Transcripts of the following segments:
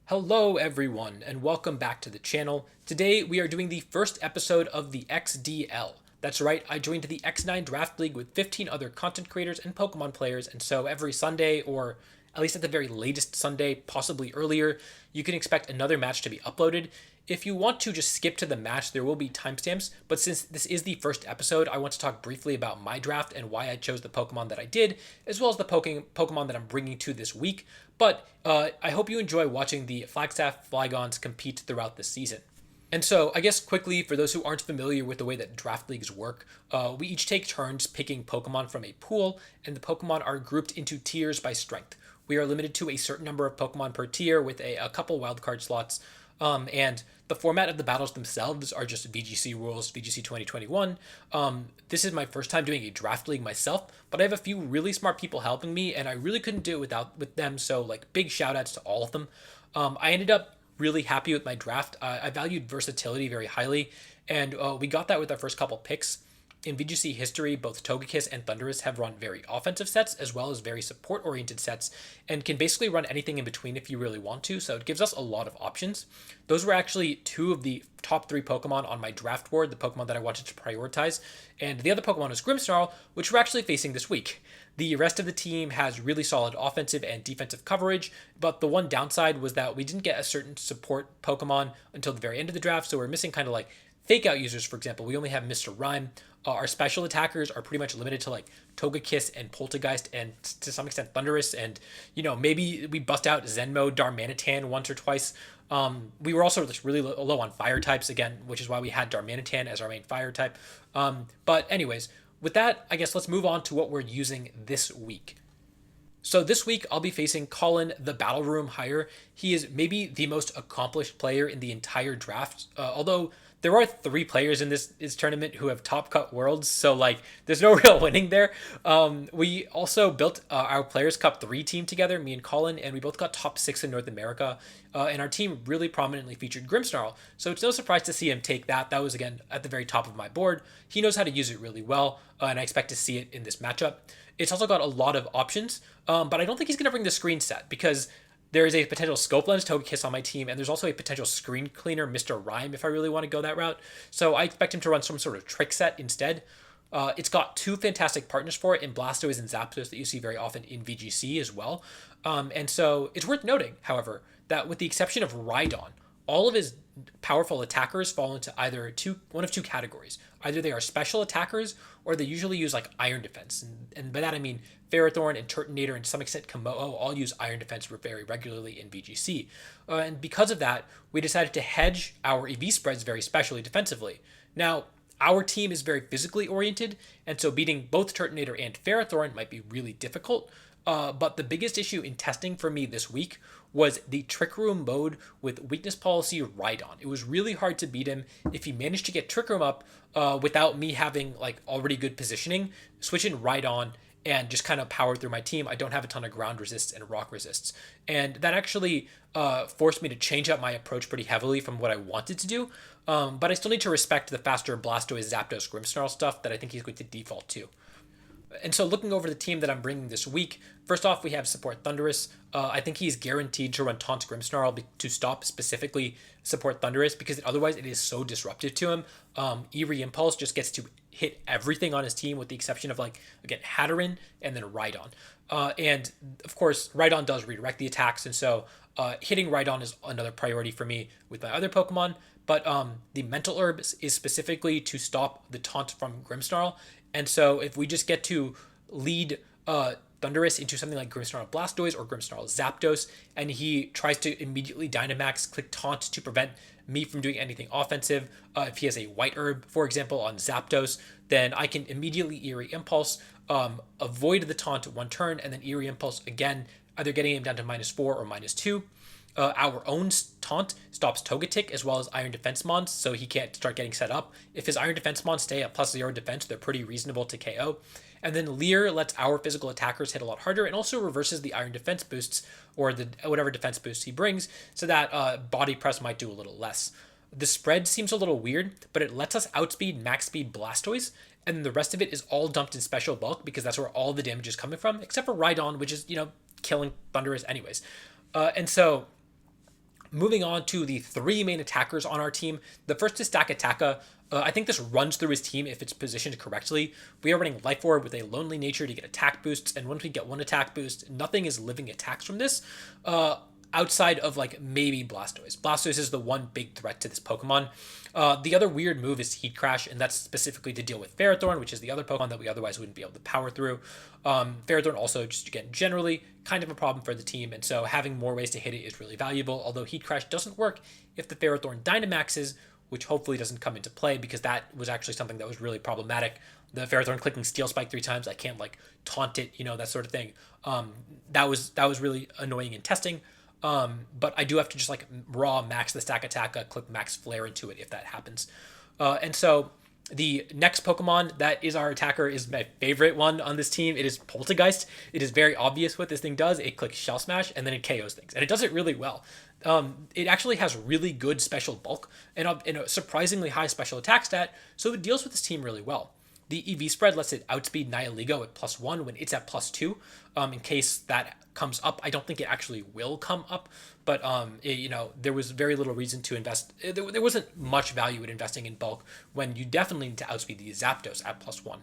Hello everyone and welcome back to the channel. Today we are doing the first episode of the XDL. That's right, I joined the X9 Draft League with 15 other content creators and Pokemon players, and so every Sunday, or at least at the very latest Sunday, possibly earlier, you can expect another match to be uploaded. If you want to just skip to the match, there will be timestamps, but since this is the first episode, I want to talk briefly about my draft and why I chose the Pokemon that I did, as well as the Pokemon that I'm bringing to this week. But I hope you enjoy watching the Flagstaff Flygons compete throughout the season. And so, I guess quickly, for those who aren't familiar with the way that draft leagues work, we each take turns picking Pokemon from a pool, and the Pokemon are grouped into tiers by strength. We are limited to a certain number of Pokemon per tier with a couple wildcard slots. And the format of the battles themselves are just VGC rules, VGC 2021. This is my first time doing a draft league myself, but I have a few really smart people helping me, and I really couldn't do it with them. So like big shout outs to all of them. I ended up really happy with my draft. I valued versatility very highly, and we got that with our first couple picks. In VGC history, both Togekiss and Thundurus have run very offensive sets as well as very support-oriented sets, and can basically run anything in between if you really want to, so it gives us a lot of options. Those were actually two of the top three Pokemon on my draft board, the Pokemon that I wanted to prioritize, and the other Pokemon was Grimmsnarl, which we're actually facing this week. The rest of the team has really solid offensive and defensive coverage, but the one downside was that we didn't get a certain support Pokemon until the very end of the draft, so we're missing kind of like fake out users. For example, we only have Mr. Rhyme. Our special attackers are pretty much limited to like Togekiss and Poltergeist and to some extent Thundurus, and maybe we bust out Zenmo Darmanitan once or twice. We were also just really low on fire types again, which is why we had Darmanitan as our main fire type. But anyways, with that, I guess let's move on to what we're using this week. So this week I'll be facing Colin, the TheBattleRoom hire. He is maybe the most accomplished player in the entire draft, although there are three players in this tournament who have top cut worlds, so like there's no real winning there. We also built our Players Cup 3 team together, me and Colin, and we both got top 6 in North America, and our team really prominently featured Grimmsnarl, so it's no surprise to see him take that. That was, again, at the very top of my board. He knows how to use it really well, and I expect to see it in this matchup. It's also got a lot of options, but I don't think he's going to bring the screen set, because there is a potential Scope Lens Togekiss on my team, and there's also a potential Screen Cleaner Mr. Rhyme if I really want to go that route. So I expect him to run some sort of trick set instead. It's got two fantastic partners for it in Blastoise and Zapdos that you see very often in VGC as well. And so it's worth noting, however, that with the exception of Rhydon, all of his powerful attackers fall into either one of two categories. Either they are special attackers, or they usually use like Iron Defense. And by that I mean Ferrothorn and Turtonator and to some extent Komodo all use Iron Defense very regularly in VGC. And because of that, we decided to hedge our EV spreads very specially defensively. Now, our team is very physically oriented, and so beating both Turtonator and Ferrothorn might be really difficult. But the biggest issue in testing for me this week was the Trick Room mode with Weakness Policy Rhydon. It was really hard to beat him if he managed to get Trick Room up without me having like already good positioning, switch in Rhydon, and just kind of power through my team. I don't have a ton of ground resists and rock resists. And that actually forced me to change up my approach pretty heavily from what I wanted to do. But I still need to respect the faster Blastoise, Zapdos, Grimmsnarl stuff that I think he's going to default to. And so looking over the team that I'm bringing this week, first off, we have support Thundurus. I think he's guaranteed to run Taunt Grimmsnarl to stop specifically support Thundurus, because otherwise it is so disruptive to him. Eerie Impulse just gets to hit everything on his team with the exception of, like, again, Hatterene and then Rhydon. And of course, Rhydon does redirect the attacks, and so hitting Rhydon is another priority for me with my other Pokemon. But the Mental Herb is specifically to stop the taunt from Grimmsnarl. And so if we just get to lead Thundurus into something like Grimmsnarl Blastoise or Grimmsnarl Zapdos, and he tries to immediately Dynamax, click Taunt to prevent me from doing anything offensive. If he has a White Herb, for example, on Zapdos, then I can immediately Eerie Impulse, avoid the taunt one turn, and then Eerie Impulse again, either getting him down to -4 or -2. Our own taunt stops Togetic as well as Iron Defense Mons, so he can't start getting set up. If his Iron Defense Mons stay at +0 defense, they're pretty reasonable to KO. And then Leer lets our physical attackers hit a lot harder and also reverses the Iron Defense boosts, or the whatever defense boosts he brings, so that Body Press might do a little less. The spread seems a little weird, but it lets us outspeed max speed Blastoise, and the rest of it is all dumped in special bulk because that's where all the damage is coming from, except for Rhydon, which is, killing Thundurus anyways. And so Moving on to the 3 main attackers on our team. The first is Stakataka. I think this runs through his team if it's positioned correctly. We are running Life Orb with a Lonely Nature to get attack boosts, and once we get 1 attack boost, nothing is living attacks from this. Outside of like maybe Blastoise. Blastoise is the one big threat to this Pokemon. The other weird move is Heat Crash, and that's specifically to deal with Ferrothorn, which is the other Pokemon that we otherwise wouldn't be able to power through. Ferrothorn also, just again, generally kind of a problem for the team, and so having more ways to hit it is really valuable, although Heat Crash doesn't work if the Ferrothorn Dynamaxes, which hopefully doesn't come into play, because that was actually something that was really problematic. The Ferrothorn clicking Steel Spike 3 times, I can't like taunt it, that sort of thing. That was really annoying in testing. But I do have to just like raw max the Stakataka, click max flare into it if that happens. And so the next Pokemon that is our attacker is my favorite one on this team. It is Poltergeist. It is very obvious what this thing does. It clicks Shell Smash and then it KOs things, and it does it really well. It actually has really good special bulk and a surprisingly high special attack stat, so it deals with this team really well. The EV spread lets it outspeed Nihilego at +1 when it's at +2. In case that comes up, I don't think it actually will come up, but there was very little reason to invest. There wasn't much value in investing in bulk when you definitely need to outspeed the Zapdos at +1.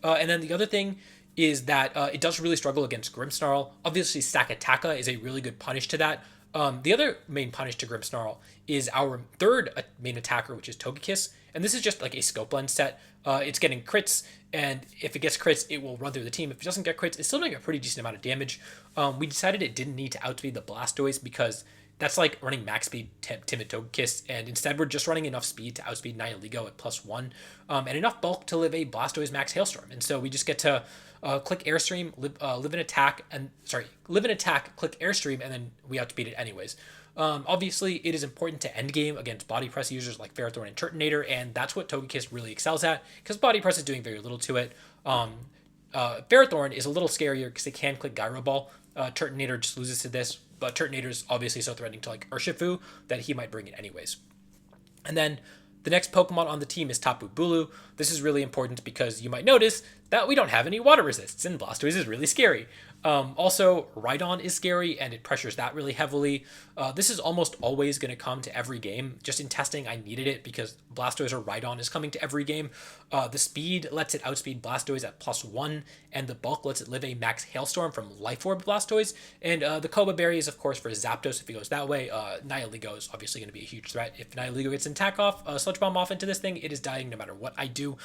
And then the other thing is that it does really struggle against Grimmsnarl. Obviously, Stakataka is a really good punish to that. The other main punish to Grimmsnarl is our third main attacker, which is Togekiss, and this is just like a scope lens set. It's getting crits, and if it gets crits, it will run through the team. If it doesn't get crits, it's still doing a pretty decent amount of damage. We decided it didn't need to outspeed the Blastoise because that's like running max speed Timid Togekiss, and instead we're just running enough speed to outspeed Nihilego at +1, and enough bulk to live a Blastoise max Hailstorm. And so we just get to click Airstream, live an attack, click Airstream, and then we outspeed it anyways. Obviously, it is important to endgame against body press users like Ferrothorn and Turtonator, and that's what Togekiss really excels at, because body press is doing very little to it. Ferrothorn is a little scarier because it can click Gyro Ball. Turtonator just loses to this, but Turtonator is obviously so threatening to like Urshifu that he might bring it anyways. And then the next Pokemon on the team is Tapu Bulu. This is really important because you might notice that we don't have any water resists, and Blastoise is really scary. Also, Rhydon is scary, and it pressures that really heavily. This is almost always going to come to every game. Just in testing, I needed it because Blastoise or Rhydon is coming to every game. The speed lets it outspeed Blastoise at +1, and the bulk lets it live a max Hailstorm from Life Orb Blastoise. And the Koba Berry is, of course, for Zapdos if it goes that way. Nihilego is obviously going to be a huge threat. If Nihilego gets an attack off, Sludge Bomb off into this thing, it is dying no matter what I do.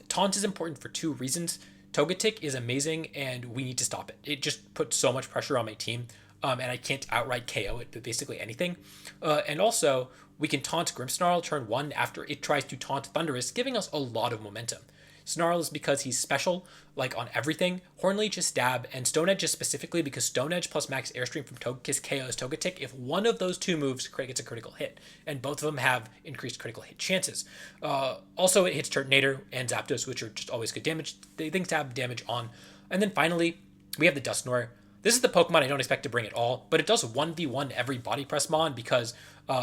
Taunt is important for 2 reasons. Togetic is amazing, and we need to stop it. It just puts so much pressure on my team, and I can't outright KO it with basically anything. And also, we can taunt Grimmsnarl turn 1 after it tries to taunt Thundurus, giving us a lot of momentum. Snarl is because he's special, like on everything. Hornleech is stab, and Stone Edge is specifically because Stone Edge plus max Airstream from Togekiss KOs Togetic if one of those 2 moves gets a critical hit, and both of them have increased critical hit chances. Also, it hits Turtonator and Zapdos, which are just always good damage. Things to have damage on. And then finally, we have the Dusknoir. This is the Pokemon I don't expect to bring at all, but it does 1v1 every Body Press Mon because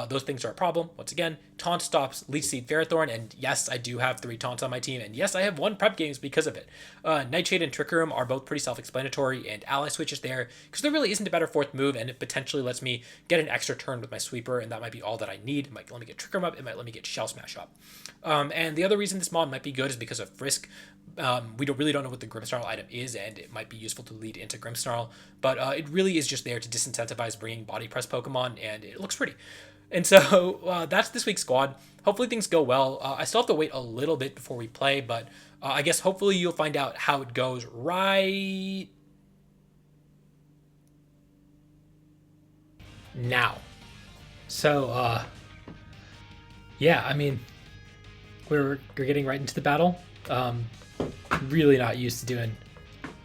those things are a problem. Once again, Taunt stops Leech Seed Ferrothorn, and yes, I do have 3 Taunts on my team, and yes, I have 1 prep games because of it. Nightshade and Trick Room are both pretty self-explanatory, and Ally Switch is there because there really isn't a better 4th move, and it potentially lets me get an extra turn with my Sweeper, and that might be all that I need. It might let me get Trick Room up, it might let me get Shell Smash up. And the other reason this mod might be good is because of Frisk. We really don't know what the Grimmsnarl item is, and it might be useful to lead into Grimmsnarl, but it really is just there to disincentivize bringing Body Press Pokemon, and it looks pretty. And so that's this week's squad. Hopefully things go well. I still have to wait a little bit before we play, but I guess hopefully you'll find out how it goes right now. So, yeah, I mean, we're getting right into the battle. Really not used to doing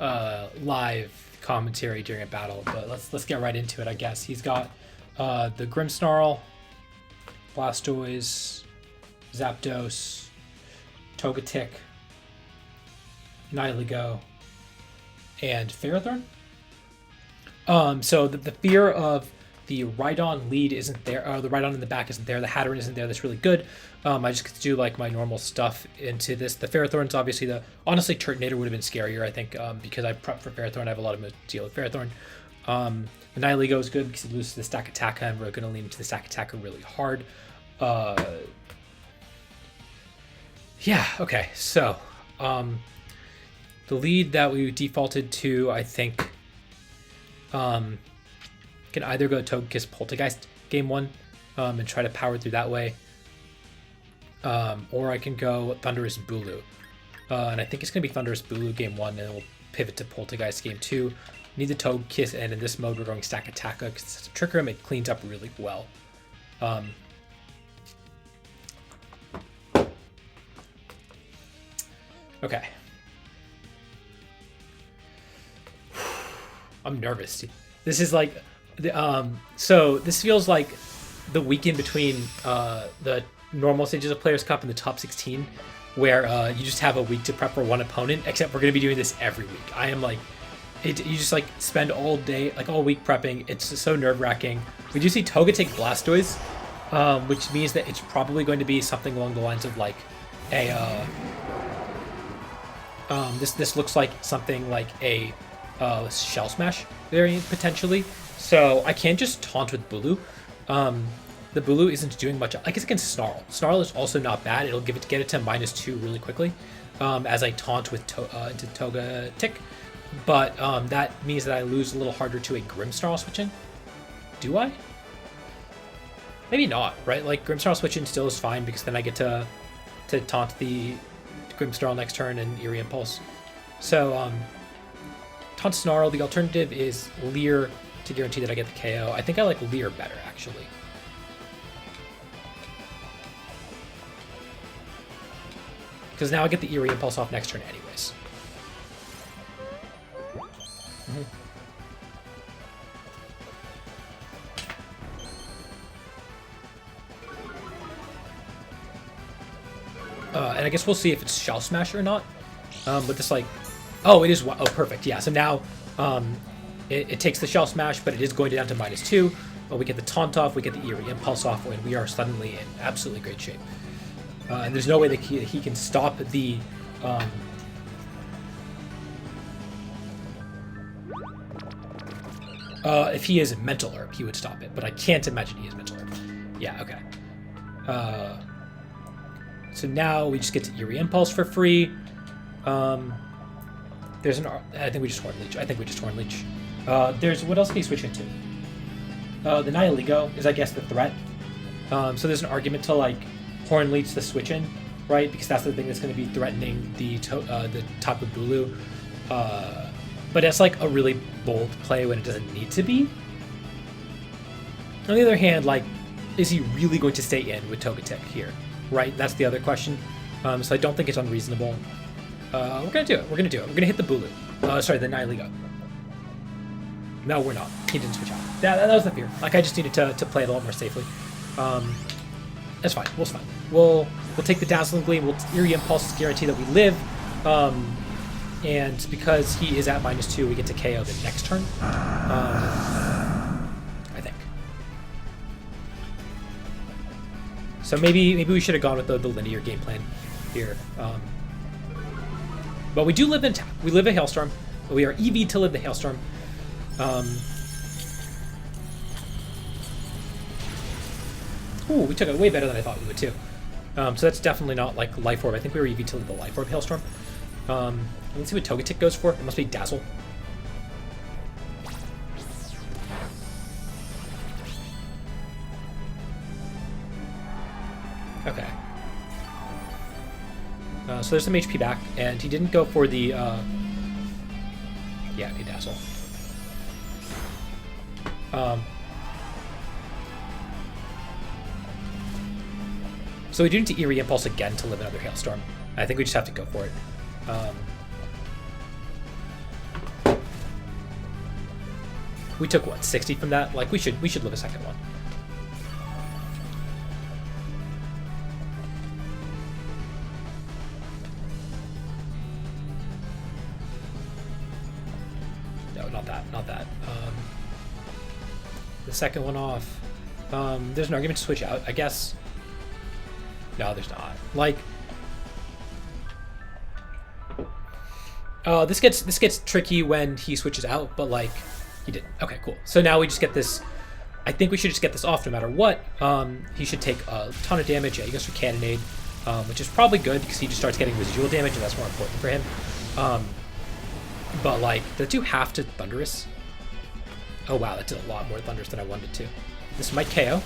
live commentary during a battle, but let's get right into it, I guess. He's got the Grimmsnarl, Blastoise, Zapdos, Togetic, Nihilego, and Ferrothorn. So the fear of the Rhydon lead isn't there, the Rhydon in the back isn't there, the Hatterene isn't there, that's really good. I just get to do like my normal stuff into this. The Ferrothorn's obviously honestly Turtonator would have been scarier, I think, because I prepped for Ferrothorn. I have a lot of moves to deal with Ferrothorn. The Nihiligo is good because it loses the stack attacker, and we're going to lean into the stack attacker really hard. Yeah, okay, so the lead that we defaulted to, I think, can either go Togekiss Poltergeist game 1 and try to power through that way, or I can go Thunderous Bulu. And I think it's going to be Thunderous Bulu game 1, and then we'll pivot to Poltergeist game 2. Need the Togekiss, and in this mode we're going Stack Attacker because it's a Trick Room. It cleans up really well. Okay. I'm nervous. This is like, so this feels like the weekend between the normal stages of Players Cup and the top 16, where you just have a week to prep for one opponent. Except we're gonna be doing this every week. I am like, you just like spend all day, like all week prepping. It's just so nerve-wracking. We do see Toga take Blastoise, which means that it's probably going to be something along the lines of like a. This looks like something like a Shell Smash variant potentially. So I can't just taunt with Bulu. The Bulu isn't doing much. I guess it can Snarl. Snarl is also not bad. It'll get it to -2 really quickly as I taunt with into Togetic. But that means that I lose a little harder to a Grimmsnarl switch-in. Do I? Maybe not, right? Like Grimmsnarl switch-in still is fine because then I get to taunt the Grimmsnarl next turn and Eerie Impulse. So taunt Snarl. The alternative is Leer to guarantee that I get the KO. I think I like Leer better actually. Because now I get the Eerie Impulse off next turn anyways. And I guess we'll see if it's Shell Smash or not. But this like, oh, it is. Oh, perfect. Yeah. So now it takes the Shell Smash, but it is going down to -2. We get the taunt off, we get the Eerie Impulse off, and we are suddenly in absolutely great shape. And there's no way that he can stop the. If he is Mental Herb, he would stop it, but I can't imagine he is Mental Herb. Yeah, okay. So now we just get to Eerie Impulse for free. There's an. I think we just Horn Leech. There's what else can you switch into? The Nihiligo is, I guess, the threat. So there's an argument to like Horn Leech the switch in, right? Because that's the thing that's going to be threatening the top of Bulu. But that's like a really bold play when it doesn't need to be. On the other hand, like, is he really going to stay in with Togetic here? Right? That's the other question. So I don't think it's unreasonable. We're going to do it. We're going to hit the Bulu. Sorry, the Nihiligo. No, we're not. He didn't switch out. That was the fear. Like, I just needed to play it a lot more safely. That's fine. It's fine. We'll take the Dazzling Gleam. We'll Eerie Impulse to guarantee that we live. And because he is at -2, we get to KO the next turn. I think. So maybe we should have gone with the linear game plan here. But we do live in tap. We live a Hailstorm. We are EV to live the Hailstorm. Ooh, we took it way better than I thought we would too. So that's definitely not like Life Orb. I think we were EV to live the Life Orb Hailstorm. Let's see what Togetic goes for. It must be Dazzle. Okay. So there's some HP back, and he didn't go for the, yeah, okay, Dazzle. So we do need to Eerie Impulse again to live another Hailstorm. I think we just have to go for it. We took, what, 60 from that? Like, we should live a second one. No, not that. The second one off. There's an argument to switch out, I guess. No, there's not. Like, this gets tricky when he switches out, but like, He did. Okay, cool. So now we just get this. I think we should just get this off no matter what. He should take a ton of damage. Yeah, he goes for Cannonade, which is probably good because he just starts getting residual damage, and that's more important for him. But, like, the two have to Thunderous. Oh, wow, that did a lot more Thunderous than I wanted to. This might KO.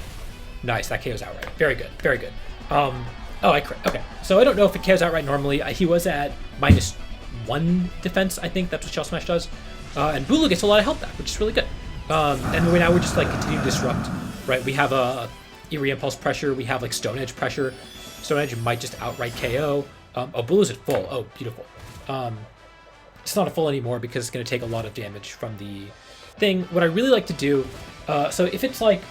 Nice, that KO's outright. Very good, very good. Oh, I crit. Okay, so I don't know if it KO's outright normally. He was at -1 defense, I think. That's what Shell Smash does. And Bulu gets a lot of health back, which is really good. And now we're just, like, continuing to disrupt, right? We have a Eerie Impulse pressure. We have, like, Stone Edge pressure. Stone Edge might just outright KO. Oh, Bulu's at full. Oh, beautiful. It's not a full anymore because it's going to take a lot of damage from the thing. What I really like to do, so if it's like,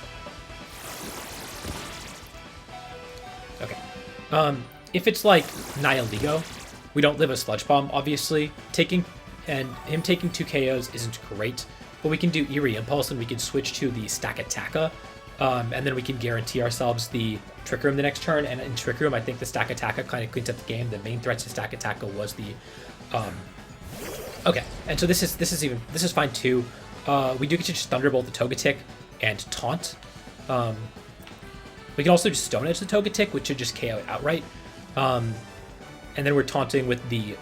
okay, if it's like Nihilego, we don't live a Sludge Bomb, obviously. Him taking 2 KOs isn't great, but we can do Eerie Impulse and we can switch to the Stack Attacka, and then we can guarantee ourselves the Trick Room the next turn. And in Trick Room, I think the Stack Attacka kind of cleans up the game. The main threat to Stack Attacka was the okay, and so this is fine too. We do get to just Thunderbolt the Togetic and Taunt. We can also just Stone Edge the Togetic, which should just KO it outright. And then we're taunting with the.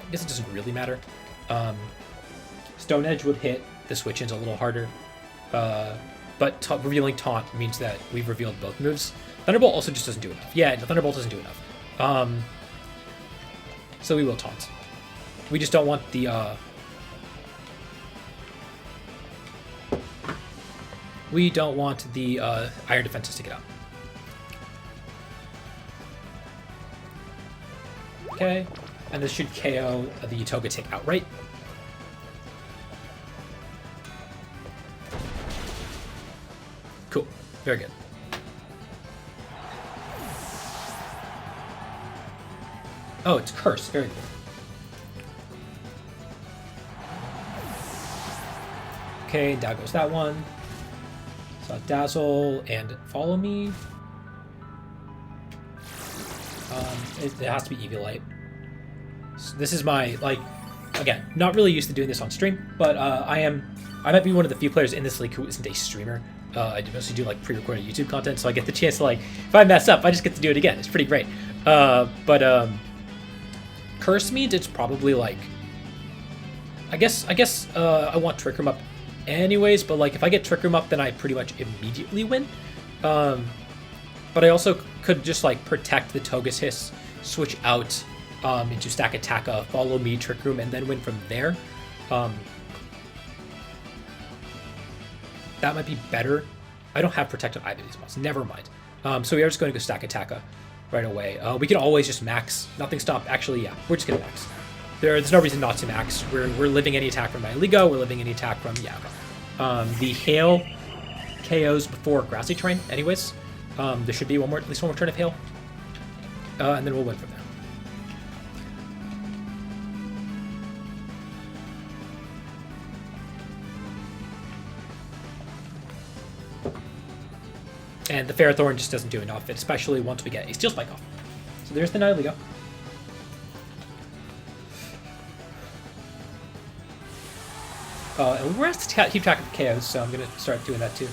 I guess it doesn't really matter. Stone Edge would hit the switch-ins a little harder, but revealing Taunt means that we've revealed both moves. Thunderbolt also just doesn't do enough. Yeah, the Thunderbolt doesn't do enough. So we will taunt. We just don't want the Iron Defenses to get up. Okay, and this should KO the Togetic outright. Cool, very good. Oh, it's Curse. Very cool. Okay, down goes that one. So Dazzle and Follow Me. It has to be Eviolite. So this is my, like, again, not really used to doing this on stream, but I might be one of the few players in this league who isn't a streamer. I mostly do, like, pre-recorded YouTube content, so I get the chance to, like, if I mess up, I just get to do it again. It's pretty great. Curse means it's probably like, I guess I want Trick Room up anyways, but like if I get Trick Room up, then I pretty much immediately win. But I also could just like protect the Toge's Hiss, switch out into Stack Attacka, follow me, Trick Room, and then win from there. That might be better. I don't have Protect on either of these mods. Never mind. So we are just going to go Stack Attacka right away. We can always just max. Nothing stop. Actually, yeah, we're just gonna max. There's no reason not to max. We're living any attack from Nihilego. We're living any attack from the Hail KOs before Grassy Terrain. Anyways, there should be at least one more turn of Hail, and then we'll win from there. And the Ferrothorn just doesn't do enough, especially once we get a Steel Spike off. So there's the Nihilego. And we're asked to keep track of the KOs, so I'm going to start doing that too.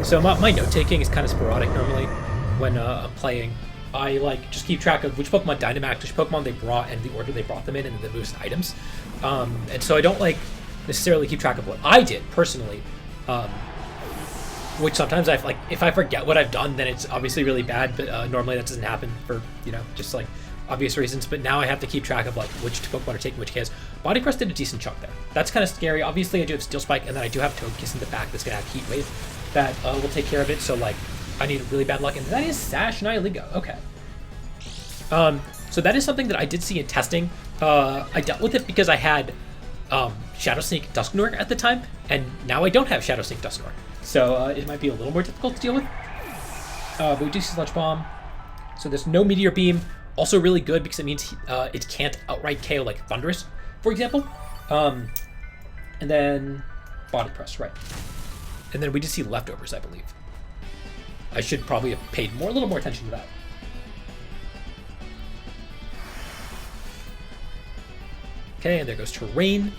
So my note-taking is kind of sporadic normally when I'm playing. I like just keep track of which Pokemon Dynamax, which Pokemon they brought, and the order they brought them in, and the moves and items. And so I don't like necessarily keep track of what I did personally, which sometimes if I forget what I've done, then it's obviously really bad. But normally that doesn't happen for just like obvious reasons. But now I have to keep track of like which Pokemon are taking which KOs. Body Press did a decent chunk there. That's kind of scary. Obviously I do have Steel Spike, and then I do have Togekiss in the back that's gonna have Heat Wave that will take care of it. So like. I need really bad luck, and that is Sash Nihilego. Okay. So that is something that I did see in testing. I dealt with it because I had Shadow Sneak Dusknoir at the time, and now I don't have Shadow Sneak Dusknoir. So it might be a little more difficult to deal with. But we do see Sludge Bomb. So there's no Meteor Beam. Also really good because it means it can't outright KO like Thunderous, for example. And then Body Press, right. And then we just see leftovers, I believe. I should probably have paid a little more attention to that. Okay, and there goes Terrain.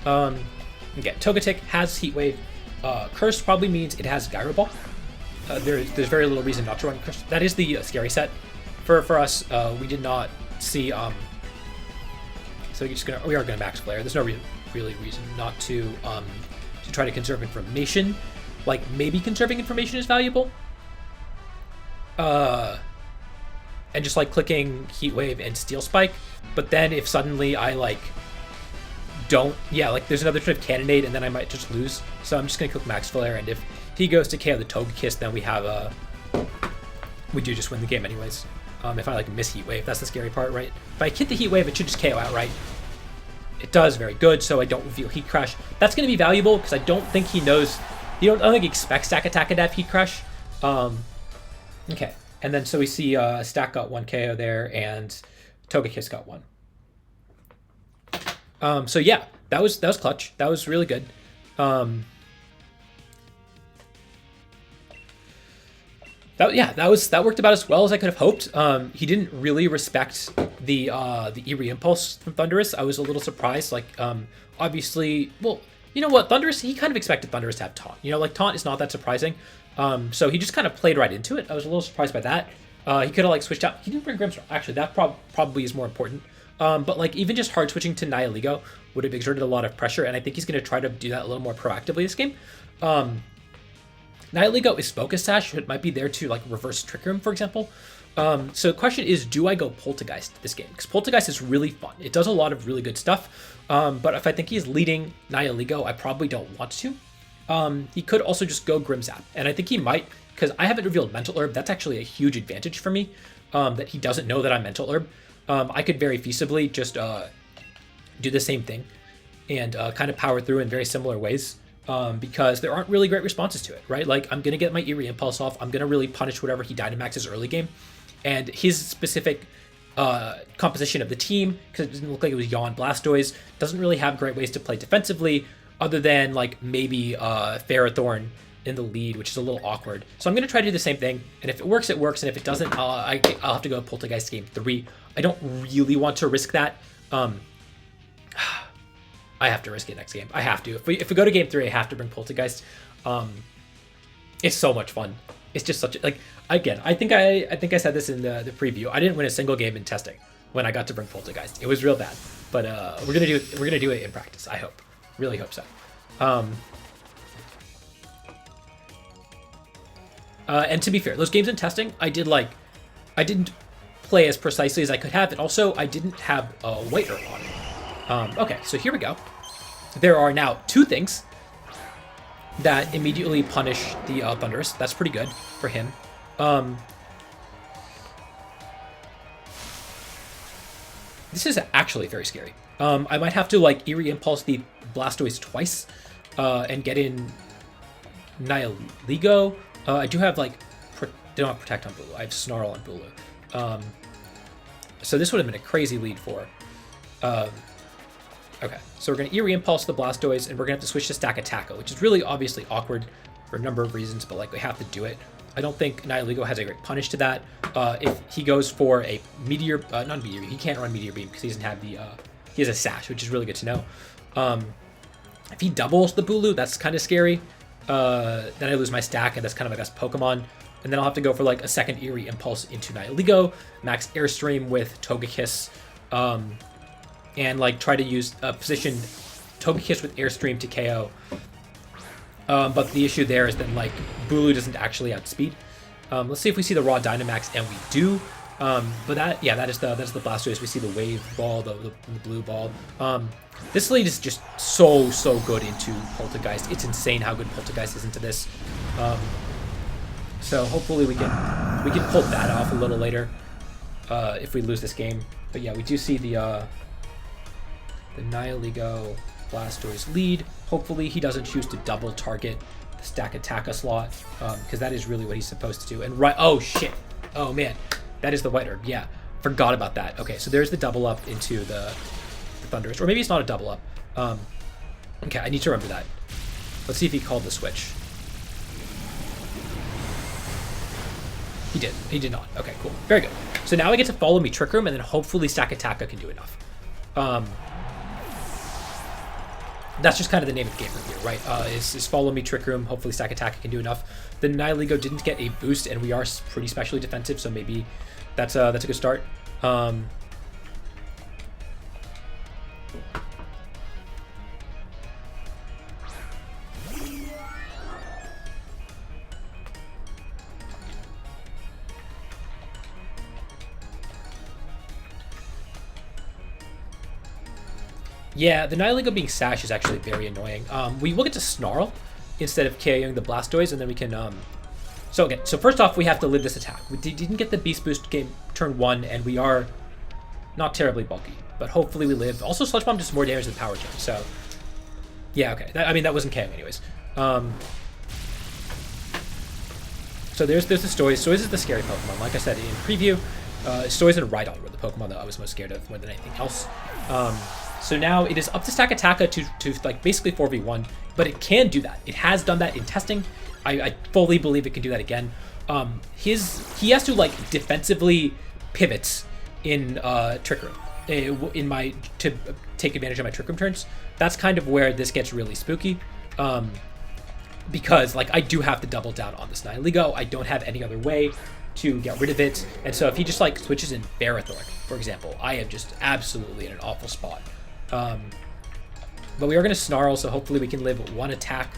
Again, Togetic has Heat Wave. Curse probably means it has Gyro Ball. There's very little reason not to run Curse. That is the scary set for us. We did not see. So we are gonna max flare. There's no really reason not to try to conserve information. Like maybe conserving information is valuable. And just like clicking Heat Wave and Steel Spike. But then if suddenly I like like there's another turn of Cannonade and then I might just lose. So I'm just gonna click Max Flare, and if he goes to KO the Togekiss, then we do just win the game anyways. If I like miss Heat Wave, that's the scary part, right? If I hit the Heat Wave, it should just KO outright. It does, very good, so I don't reveal Heat Crash. That's gonna be valuable because I don't think he knows, I don't think he expects Stack Attack to have Heat Crash. Okay, and then so we see Stack got 1 KO there and Togekiss got 1. So yeah, that was clutch. That was really good. That worked about as well as I could have hoped. He didn't really respect the Eerie Impulse from Thundurus. I was a little surprised. Like, obviously, well, you know what, Thundurus, he kind of expected Thundurus to have Taunt. You know, like Taunt is not that surprising. So he just kind of played right into it. I was a little surprised by that. He could have like switched out. He didn't bring Grimmsnarl. Actually, that probably is more important. But like even just hard switching to Nihilego would have exerted a lot of pressure, and I think he's going to try to do that a little more proactively this game. Nihilego is Focus Sash, so it might be there to like reverse Trick Room, for example. So the question is, do I go Poltergeist this game? Because Poltergeist is really fun. It does a lot of really good stuff. But if I think he's leading Nihilego, I probably don't want to. He could also just go Grimmzap, and I think he might, because I haven't revealed Mental Herb. That's actually a huge advantage for me, that he doesn't know that I'm Mental Herb. I could very feasibly just do the same thing and kind of power through in very similar ways, because there aren't really great responses to it, right? Like, I'm going to get my Eerie Impulse off. I'm going to really punish whatever he Dynamaxes early game. And his specific composition of the team, because it doesn't look like it was Yawn Blastoise, doesn't really have great ways to play defensively, other than like maybe Ferrothorn in the lead, which is a little awkward. So I'm going to try to do the same thing, and if it works, it works, and if it doesn't, I'll have to go Poltergeist game 3. I don't really want to risk that. I have to risk it next game. I have to. If we go to game 3, I have to bring Poltergeist. It's so much fun. It's just such a, like, again, I think I said this in the preview. I didn't win a single game in testing when I got to bring Poltergeist. It was real bad, but we're gonna do it in practice. I hope, really hope so. And to be fair, those games in testing, I didn't play as precisely as I could have, and also I didn't have a White Herb on it. Okay, so here we go. There are now 2 things that immediately punish the Thundurus. That's pretty good for him. This is actually very scary. I might have to like Eerie Impulse the Blastoise twice and get in Nihilego. I do have like don't have Protect on Bulu. I have Snarl on Bulu. So this would have been a crazy lead for. Okay, so we're going to Eerie Impulse the Blastoise, and we're going to have to switch to Stack Attack, which is really obviously awkward for a number of reasons, but like we have to do it. I don't think Nihilego has a great punish to that. If he goes for a Meteor, not Meteor Beam, he can't run Meteor Beam because he doesn't have the, he has a Sash, which is really good to know. If he doubles the Bulu, that's kind of scary. Then I lose my stack, and that's kind of like a Pokemon. And then I'll have to go for like a second Eerie Impulse into Nihilego, max Airstream with Togekiss, and like try to use position Togekiss with Airstream to KO. But the issue there is that like Bulu doesn't actually outspeed. Let's see if we see the raw Dynamax, and we do. But that is the Blastoise. We see the Wave Ball, the blue ball. This lead is just so good into Poltergeist. It's insane how good Poltergeist is into this. So hopefully we can pull that off a little later if we lose this game. But yeah, we do see the Nihilego Blastoise lead. Hopefully he doesn't choose to double target the Stack Attack slot, because that is really what he's supposed to do. And right, oh shit, oh man, that is the White Herb. Yeah, forgot about that. Okay, so there's the double up into the Thundurus, or maybe it's not a double up. Okay, I need to remember that. Let's see if he called the switch. He did. He did not. Okay, cool. Very good. So now I get to follow me Trick Room, and then hopefully Stakataka can do enough. That's just kind of the name of the game from here, right? Is follow me Trick Room. Hopefully Stakataka can do enough. The Nihiligo didn't get a boost, and we are pretty specially defensive, so maybe that's a good start. Yeah, the Nihiligo being Sash is actually very annoying. We will get to Snarl instead of KOing the Blastoise, and then we can... So first off, we have to live this attack. We didn't get the Beast Boost game turn 1, and we are not terribly bulky, but hopefully we live. Also, Sludge Bomb does more damage than Power Gem, so... Yeah, okay. I mean, that wasn't KOing anyways. So there's the Stoys. Stoys is the scary Pokemon. Like I said in preview, Stoys and Rhydon were the Pokemon that I was most scared of more than anything else. So now it is up to Stakataka to like basically 4v1, but it can do that. It has done that in testing. I fully believe it can do that again. He has to like defensively pivots in Trick Room to take advantage of my Trick Room turns. That's kind of where this gets really spooky. Because like I do have to double down on this Nihiligo. I don't have any other way to get rid of it. And so if he just like switches in Ferrothorn, for example, I am just absolutely in an awful spot. But we are going to Snarl, so hopefully we can live one attack.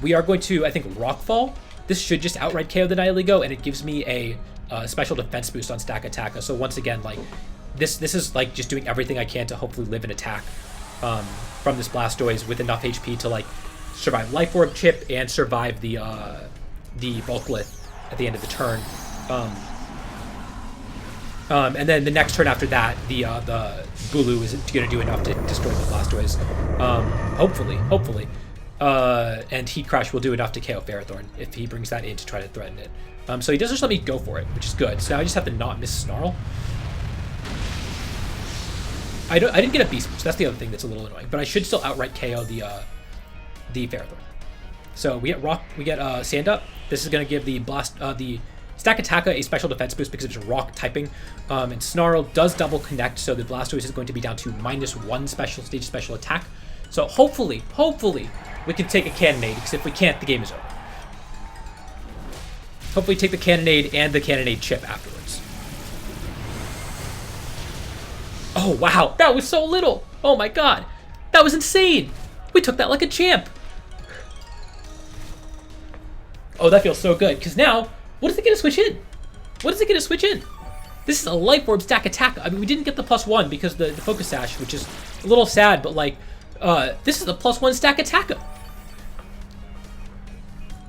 We are going to, I think, Rockfall. This should just outright KO the Nihiligo, and it gives me a special defense boost on Stakataka. So once again, like this is like just doing everything I can to hopefully live an attack from this Blastoise with enough HP to like survive Life Orb Chip and survive the Bulklith at the end of the turn. And then the next turn after that, the Bulu is going to do enough to destroy the Blastoise. Hopefully. And Heat Crash will do enough to KO Ferrothorn if he brings that in to try to threaten it. So he does just let me go for it, which is good. So now I just have to not miss Snarl. I didn't get a Beast Boost. That's the other thing that's a little annoying. But I should still outright KO the Ferrothorn. So we get Sand Up. This is going to give the Stakataka a special defense boost because it's rock typing, and Snarl does double connect, so the Blastoise is going to be down to -1 special attack. So hopefully we can take a Cannonade, because if we can't, the game is over. Hopefully take the Cannonade and the Cannonade chip afterwards. Oh wow, that was so little! Oh my god, that was insane! We took that like a champ! Oh, that feels so good, because now, what is it going to switch in? This is a Life Orb Stakataka. I mean, we didn't get the +1 because the Focus Sash, which is a little sad, but like, this is a +1 Stakataka.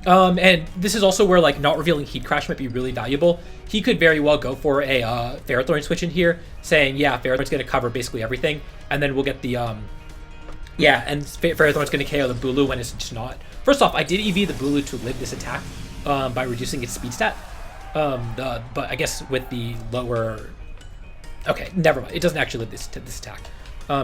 And this is also where like not revealing Heat Crash might be really valuable. He could very well go for a Ferrothorn switch in here, saying, yeah, Ferrothorn's going to cover basically everything, and then we'll get the, and Ferrothorn's going to KO the Bulu when it's just not. First off, I did EV the Bulu to live this attack by reducing its speed stat, but I guess with the lower... Okay, never mind. It doesn't actually live this attack.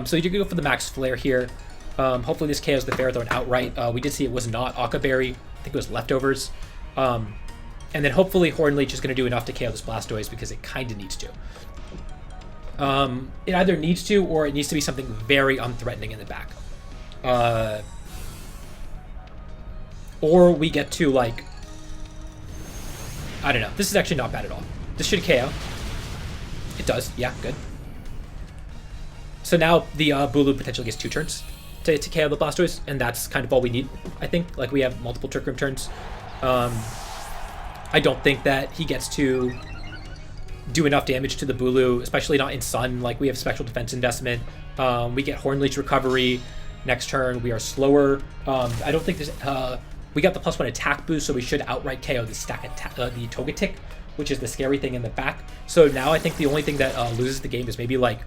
So you do go for the Max Flare here. Hopefully this KOs the Ferrothorn outright. We did see it was not Akaberry. I think it was Leftovers. And then hopefully Hornleech is going to do enough to KO this Blastoise because it kind of needs to. It either needs to or it needs to be something very unthreatening in the back. Or we get to, like... I don't know. This is actually not bad at all. This should KO. It does. Yeah, good. So now the Bulu potentially gets 2 turns to KO the Blastoise, and that's kind of all we need, I think. Like, we have multiple Trick Room turns. I don't think that he gets to do enough damage to the Bulu, especially not in Sun. Like, we have Special Defense Investment. We get Hornleech Recovery next turn. We are slower. I don't think there's... we got the +1 attack boost, so we should outright KO the the Togetic, which is the scary thing in the back. So now I think the only thing that loses the game is maybe, like,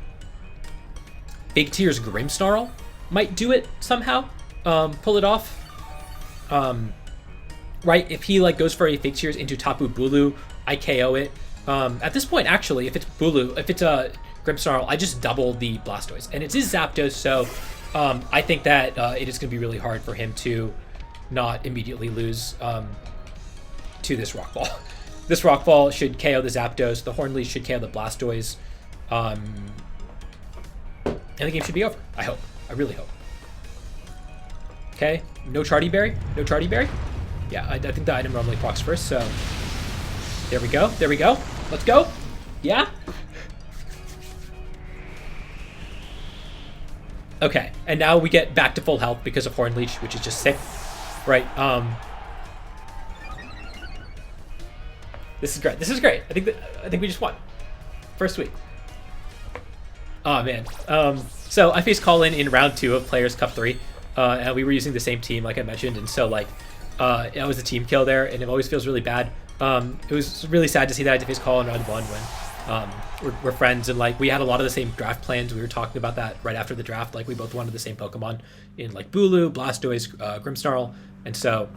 Big Tier's Grimmsnarl might do it somehow. Pull it off. Right, if he, like, goes for a Fake Tears into Tapu Bulu, I KO it. At this point, actually, if it's Bulu, if it's a Grimmsnarl, I just double the Blastoise. And it's his Zapdos, so I think that it is going to be really hard for him to not immediately lose to this Rock Ball. This Rockfall should KO the Zapdos. The Hornleash should KO the Blastoise. And the game should be over. I hope. I really hope. Okay. No Charty Berry. No Charty Berry. Yeah, I think the item normally procs first, so... There we go. There we go. Let's go. Yeah? Okay. And now we get back to full health because of Hornleash, which is just sick. Right. This is great. This is great. I think we just won. First week. Oh man. So I faced Colin in round 2 of Players Cup 3, and we were using the same team, like I mentioned, and so like, it was a team kill there, and it always feels really bad. It was really sad to see that I had to face Colin in round 1 when we're friends, and like we had a lot of the same draft plans. We were talking about that right after the draft. Like we both wanted the same Pokemon in like Bulu, Blastoise, Grimmsnarl, and so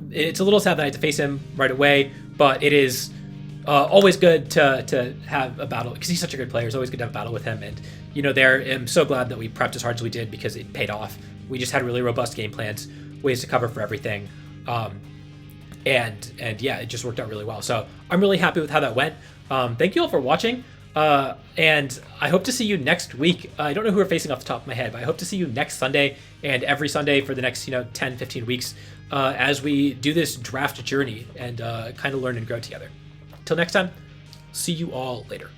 it's a little sad that I had to face him right away, but it is always good to have a battle because he's such a good player. It's always good to have a battle with him, and you know, I'm so glad that we prepped as hard as we did because it paid off. We just had really robust game plans, ways to cover for everything, and yeah, it just worked out really well. So I'm really happy with how that went. Thank you all for watching, and I hope to see you next week. I don't know who we're facing off the top of my head, but I hope to see you next Sunday and every Sunday for the next 10-15 weeks as we do this draft journey and kind of learn and grow together. Till next time, see you all later.